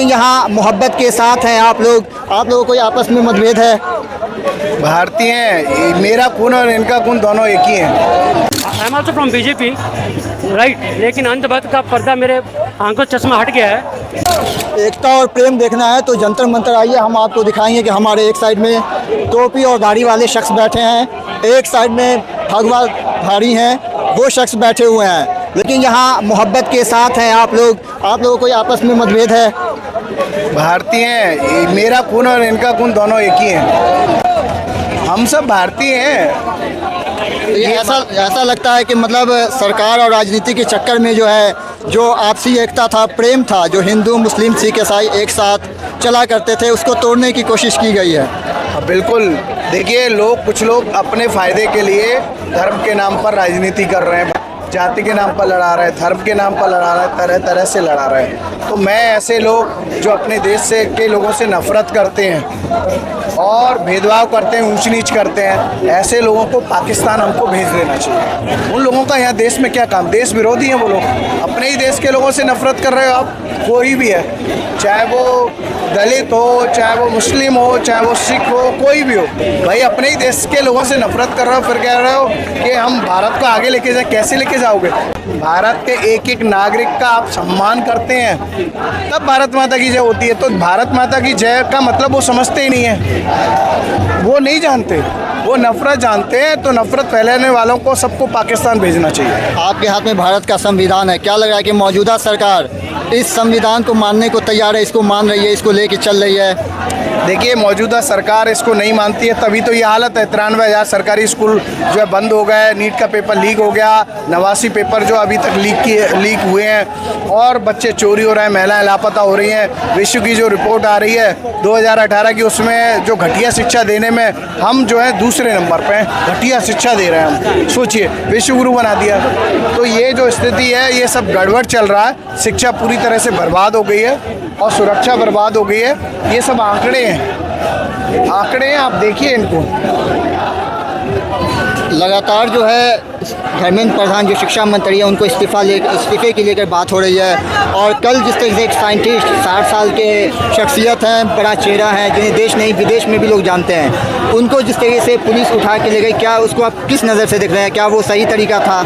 लेकिन यहाँ मोहब्बत के साथ हैं आप लोगों कोई आपस में मतभेद है? भारतीय हैं, मेरा खून और इनका खून दोनों एक ही हैं। आई am also from BJP, right, लेकिन अंधभक्त का पर्दा मेरे आंखों चश्मा हट गया है। एकता और प्रेम देखना है तो जंतर मंतर आइए, हम आपको दिखाएंगे कि हमारे एक साइड में टोपी और दाढ़ी वाले शख्स बैठे हैं, एक साइड में भगवा धारी हैं वो शख्स बैठे हुए हैं। लेकिन यहाँ मोहब्बत के साथ हैं आप लोगों कोई आपस में मतभेद है? भारतीय हैं, मेरा खून और इनका खून दोनों एक ही हैं। हम सब भारतीय हैं। ये ऐसा लगता है कि मतलब सरकार और राजनीति के चक्कर में जो आपसी एकता था, प्रेम था, जो हिंदू मुस्लिम सिख ईसाई एक साथ चला करते थे, उसको तोड़ने की कोशिश की गई है। बिल्कुल, देखिए कुछ लोग अपने फ़ायदे के लिए धर्म के नाम पर राजनीति कर रहे हैं, जाति के नाम पर लड़ा रहे हैं, धर्म के नाम पर लड़ा रहे हैं, तरह तरह से लड़ा रहे हैं। तो मैं ऐसे लोग जो अपने देश के लोगों से नफ़रत करते हैं और भेदभाव करते हैं, ऊंच नीच करते हैं, ऐसे लोगों को पाकिस्तान हमको भेज देना चाहिए। उन लोगों का यहाँ देश में क्या काम? देश विरोधी हैं वो लोग, अपने ही देश के लोगों से नफ़रत कर रहे हो आप। कोई भी है, चाहे वो दलित हो, चाहे वो मुस्लिम हो, चाहे वो सिख हो, कोई भी हो, भाई अपने ही देश के लोगों से नफ़रत कर रहे हो, फिर कह रहे हो कि हम भारत को आगे लेके जाए। कैसे लेके जाओगे? भारत के एक एक नागरिक का आप सम्मान करते हैं तब भारत माता की जय होती है। तो भारत माता की जय का मतलब वो समझते ही नहीं है, वो नहीं जानते, वो नफ़रत जानते हैं। तो नफ़रत फैलाने वालों को सबको पाकिस्तान भेजना चाहिए। आपके हाथ में भारत का संविधान है, क्या लग रहा है कि मौजूदा सरकार इस संविधान को मानने को तैयार है, इसको मान रही है, इसको लेके चल रही है? देखिए, मौजूदा सरकार इसको नहीं मानती है, तभी तो ये हालत है। 93,000 सरकारी स्कूल जो है बंद हो गए, नीट का पेपर लीक हो गया, 89 पेपर जो अभी तक लीक हुए हैं, और बच्चे चोरी हो रहे हैं, महिलाएं लापता हो रही हैं। विश्व की जो रिपोर्ट आ रही है 2018 की, उसमें जो घटिया शिक्षा देने में हम जो है दूसरे नंबर पे हैं। घटिया शिक्षा दे रहे हैं हम, सोचिए, विश्व गुरु बना दिया। तो ये जो स्थिति है, ये सब गड़बड़ चल रहा है। शिक्षा पूरी तरह से बर्बाद हो गई है और सुरक्षा बर्बाद हो गई है। ये सब आंकड़े हैं, आप देखिए इनको। लगातार जो है धर्मेंद्र प्रधान जो शिक्षा मंत्री है, उनको इस्तीफे की लेकर बात हो रही है। और कल जिस तरह से एक साइंटिस्ट 60 साल के शख्सियत हैं, बड़ा चेहरा है, जिन्हें देश नहीं विदेश में भी लोग जानते हैं, उनको जिस तरीके से पुलिस उठा के ले गई, क्या उसको आप किस नज़र से देख रहे हैं? क्या वो सही तरीका था?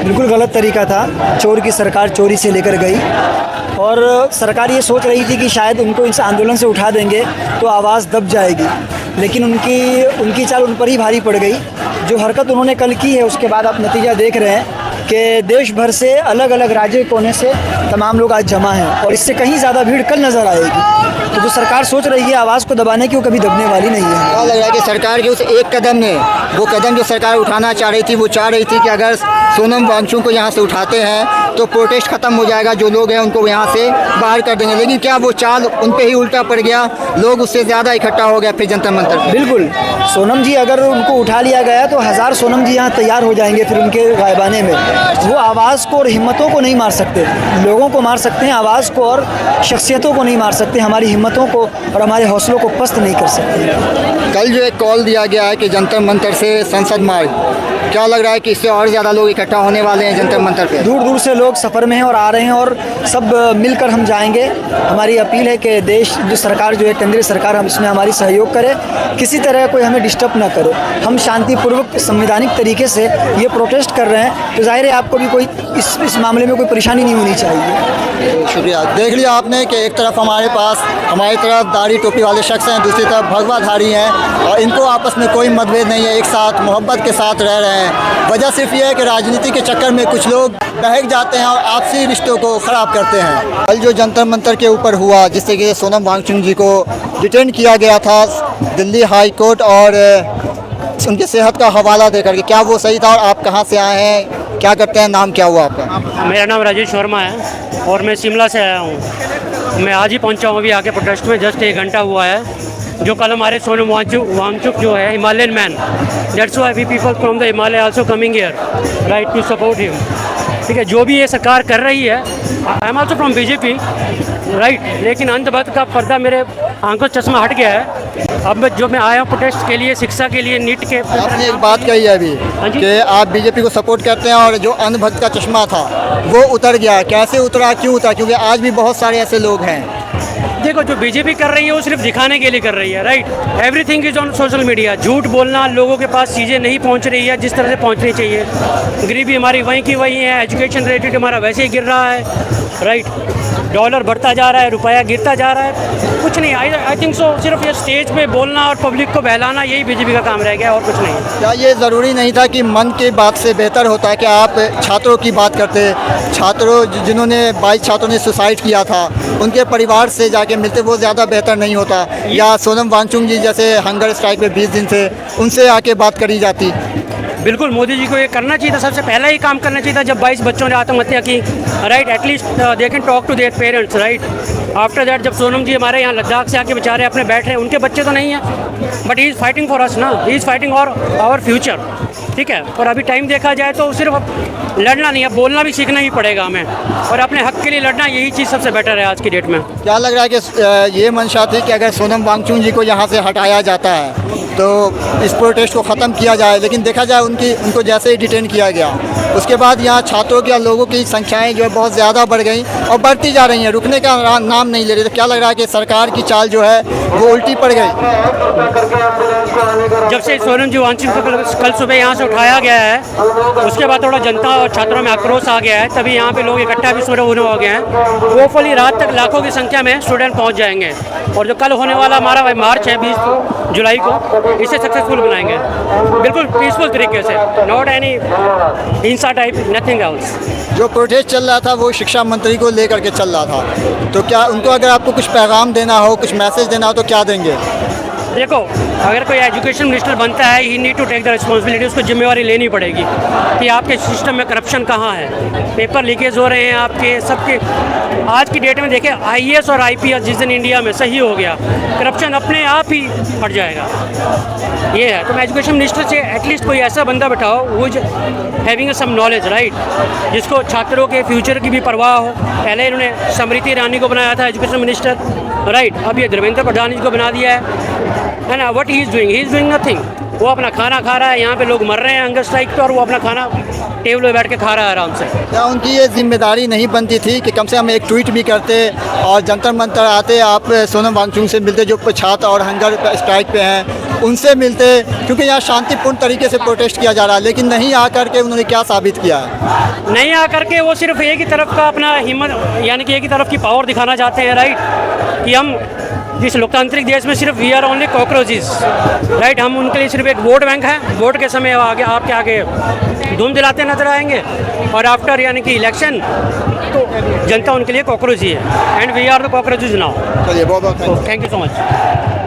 बिल्कुल गलत तरीका था। चोर की सरकार चोरी से लेकर गई और सरकार ये सोच रही थी कि शायद उनको इस आंदोलन से उठा देंगे तो आवाज़ दब जाएगी, लेकिन उनकी चाल उन पर ही भारी पड़ गई। जो हरकत उन्होंने कल की है, उसके बाद आप नतीजा देख रहे हैं कि देश भर से अलग अलग राज्य कोने से तमाम लोग आज जमा हैं और इससे कहीं ज़्यादा भीड़ कल नज़र आएगी। तो जो सरकार सोच रही है आवाज़ को दबाने की, वो कभी दबने वाली नहीं है। क्या लग रहा है कि सरकार के उस एक कदम ने, वो कदम जो सरकार उठाना चाह रही थी, वो चाह रही थी कि अगर सोनम वांगचुक को यहाँ से उठाते हैं तो प्रोटेस्ट ख़त्म हो जाएगा, जो लोग हैं उनको यहाँ से बाहर कर देंगे, लेकिन क्या वो चाल उन पर ही उल्टा पड़ गया? लोग उससे ज़्यादा इकट्ठा हो गया फिर जंतर मंतर? बिल्कुल, सोनम जी अगर उनको उठा लिया गया तो 1000 सोनम जी यहाँ तैयार हो जाएंगे फिर उनके गायबाने में। वो आवाज़ को और हिम्मतों को नहीं मार सकते, लोगों को मार सकते हैं, आवाज़ को और शख्सियतों को नहीं मार सकते, हमारी हिम्मतों को और हमारे हौसलों को पस्त नहीं कर सकते। कल जो एक कॉल दिया गया है कि जंतर मंतर से संसद मार्ग, क्या लग रहा है कि इससे और ज़्यादा लोग इकट्ठा होने वाले हैं जंतर मंतर पे? दूर दूर से लोग सफ़र में हैं और आ रहे हैं और सब मिलकर हम जाएंगे। हमारी अपील है कि देश जो सरकार जो है, केंद्रीय सरकार, हम इसमें हमारी सहयोग करे, किसी तरह कोई हमें डिस्टर्ब ना करे। हम शांतिपूर्वक संवैधानिक तरीके से ये प्रोटेस्ट कर रहे हैं, तो जाहिर है आपको भी कोई इस मामले में कोई परेशानी नहीं होनी चाहिए। शुक्रिया। देख लिया आपने कि एक तरफ हमारी तरफ दाढ़ी टोपी वाले शख्स हैं, दूसरी तरफ भगवाधारी हैं, और इनको आपस में कोई मतभेद नहीं है, एक साथ मोहब्बत के साथ रह रहे हैं। वजह सिर्फ ये है कि राजनीति के चक्कर में कुछ लोग बहक जाते हैं और आपसी रिश्तों को ख़राब करते हैं। कल जो जंतर मंतर के ऊपर हुआ, जिस तरीके से सोनम वांगचुक जी को डिटेन किया गया था दिल्ली हाई कोर्ट और उनकी सेहत का हवाला देकर के, क्या वो सही था? और आप कहाँ से आए हैं, क्या करते हैं, नाम क्या हुआ आपका? मेरा नाम राजेश शर्मा है और मैं शिमला से आया हूँ। मैं आज ही पहुँचा हूँ अभी आके प्रोटेस्ट में, जस्ट 1 घंटा हुआ है। जो कल हमारे सोनम वांगचुक जो है Himalayan man, that's why we people from the Himalaya also coming here right to support him. ठीक है, जो भी ये सरकार कर रही है, I am also from BJP, right, लेकिन अंधभक्त का पर्दा मेरे आंखों चश्मा हट गया है। अब जो मैं आया हूँ प्रोटेस्ट के लिए, शिक्षा के लिए, नीट के। आपने एक बात कही है अभी कि आप बीजेपी को सपोर्ट करते हैं और जो अंधभक्त का चश्मा था वो उतर गया। कैसे उतरा, क्यों उतरा? क्योंकि आज भी बहुत सारे ऐसे लोग हैं देखो जो बीजेपी कर रही है वो सिर्फ दिखाने के लिए कर रही है, right. Everything is on social media. झूठ बोलना, लोगों के पास चीज़ें नहीं पहुंच रही है जिस तरह से पहुंचनी चाहिए। गरीबी हमारी वहीं की वहीं है, एजुकेशन रेट हमारा वैसे ही गिर रहा है, राइट। डॉलर बढ़ता जा रहा है, रुपया गिरता जा रहा है। कुछ नहीं, आई थिंक सो सिर्फ ये स्टेज पे बोलना और पब्लिक को बहलाना यही बीजेपी का काम रह गया और कुछ नहीं। क्या ये ज़रूरी नहीं था कि मन की बात से बेहतर होता है कि आप छात्रों की बात करते, छात्रों जिन्होंने 22 छात्रों ने सुसाइड किया था उनके परिवार से जाके मिलते, वो ज़्यादा बेहतर नहीं होता? या सोनम वांगचुक जी जैसे हंगर स्ट्राइक पे 20 दिन थे, उनसे आके बात करी जाती? बिल्कुल, मोदी जी को ये करना चाहिए था, सबसे पहला ही काम करना चाहिए था जब 22 बच्चों ने आत्महत्या की, right. At least they can talk to their parents, right. After that जब सोनम जी हमारे यहाँ लद्दाख से आके बेचारे अपने बैठ रहे हैं, उनके बच्चे तो नहीं हैं, but he is fighting for us ना, he is fighting for our future, ठीक है। और अभी टाइम देखा जाए तो सिर्फ लड़ना नहीं है, बोलना भी सीखना ही पड़ेगा हमें, और अपने हक के लिए लड़ना, यही चीज़ सबसे बेटर है आज की डेट में। क्या लग रहा है कि ये मंशा थी कि अगर सोनम वांगचुक जी को यहाँ से हटाया जाता है तो इस प्रोटेस्ट को ख़त्म किया जाए, लेकिन देखा जाए उनको जैसे ही डिटेन किया गया उसके बाद यहाँ छात्रों के लोगों की संख्याएं जो है बहुत ज़्यादा बढ़ गई और बढ़ती जा रही हैं, रुकने का नाम नहीं ले रही। तो क्या लग रहा है कि सरकार की चाल जो है वो उल्टी पड़ गई? जब से सोनम जी वांगचुक को कल सुबह यहाँ से उठाया गया है, उसके बाद थोड़ा जनता और छात्रों में आक्रोश आ गया है, तभी यहाँ पे लोग इकट्ठा भी शुरू हो गए हैं। होपफुली रात तक लाखों की संख्या में स्टूडेंट पहुँच जाएंगे, और जो कल होने वाला हमारा मार्च है 20 जुलाई को, इसे सक्सेसफुल बनाएंगे बिल्कुल पीसफुल तरीके से, नॉट एनी हिंसा टाइप, नथिंग एल्स। जो प्रोटेस्ट चल रहा था वो शिक्षा मंत्री को लेकर के चल रहा था, तो क्या उनको अगर आपको कुछ पैगाम देना हो, कुछ मैसेज देना हो तो क्या देंगे? देखो, अगर कोई एजुकेशन मिनिस्टर बनता है, he need to take the responsibility, उसको जिम्मेवारी लेनी पड़ेगी कि आपके सिस्टम में करप्शन कहाँ है, पेपर लीकेज हो रहे हैं आपके सबके। आज की डेट में देखें, IAS और IPS जिस दिन इंडिया में सही हो गया, करप्शन अपने आप ही हट जाएगा, ये है। तो मैं एजुकेशन मिनिस्टर से एटलीस्ट कोई ऐसा बंदा बैठाओ वो हैविंग सम नॉलेज, राइट, जिसको छात्रों के फ्यूचर की भी परवाह हो। पहले इन्होंने स्मृति ईरानी को बनाया था एजुकेशन मिनिस्टर, राइट, अब ये धर्मेंद्र प्रधान जी को बना दिया है ना। What he is doing nothing. वो अपना खाना खा रहा है, यहाँ पे लोग मर रहे हैं हंगर स्ट्राइक पे, और वो अपना खाना टेबल पे बैठ के खा रहा है आराम से। क्या उनकी ये जिम्मेदारी नहीं बनती थी कि कम से कम एक ट्वीट भी करते और जंतर मंतर आते, आप सोनम वांगचुक से मिलते जो छात्र और हंगर स्ट्राइक पे हैं उनसे मिलते, क्योंकि यहाँ शांतिपूर्ण तरीके से प्रोटेस्ट किया जा रहा है, लेकिन नहीं आकर के उन्होंने क्या साबित किया है? नहीं आकर के वो सिर्फ एक ही तरफ का अपना हिम्मत, यानी कि एक ही तरफ की पावर दिखाना चाहते हैं, राइट, कि हम जिस लोकतांत्रिक देश में सिर्फ we are only cockroaches, right. हम उनके लिए सिर्फ एक वोट बैंक है, वोट के समय आगे आपके आगे धूम दिलाते नजर आएंगे, और आफ्टर यानी कि इलेक्शन तो जनता उनके लिए कॉकरोच ही है, and we are the cockroaches now. चलिए, बहुत बहुत थैंक यू सो मच।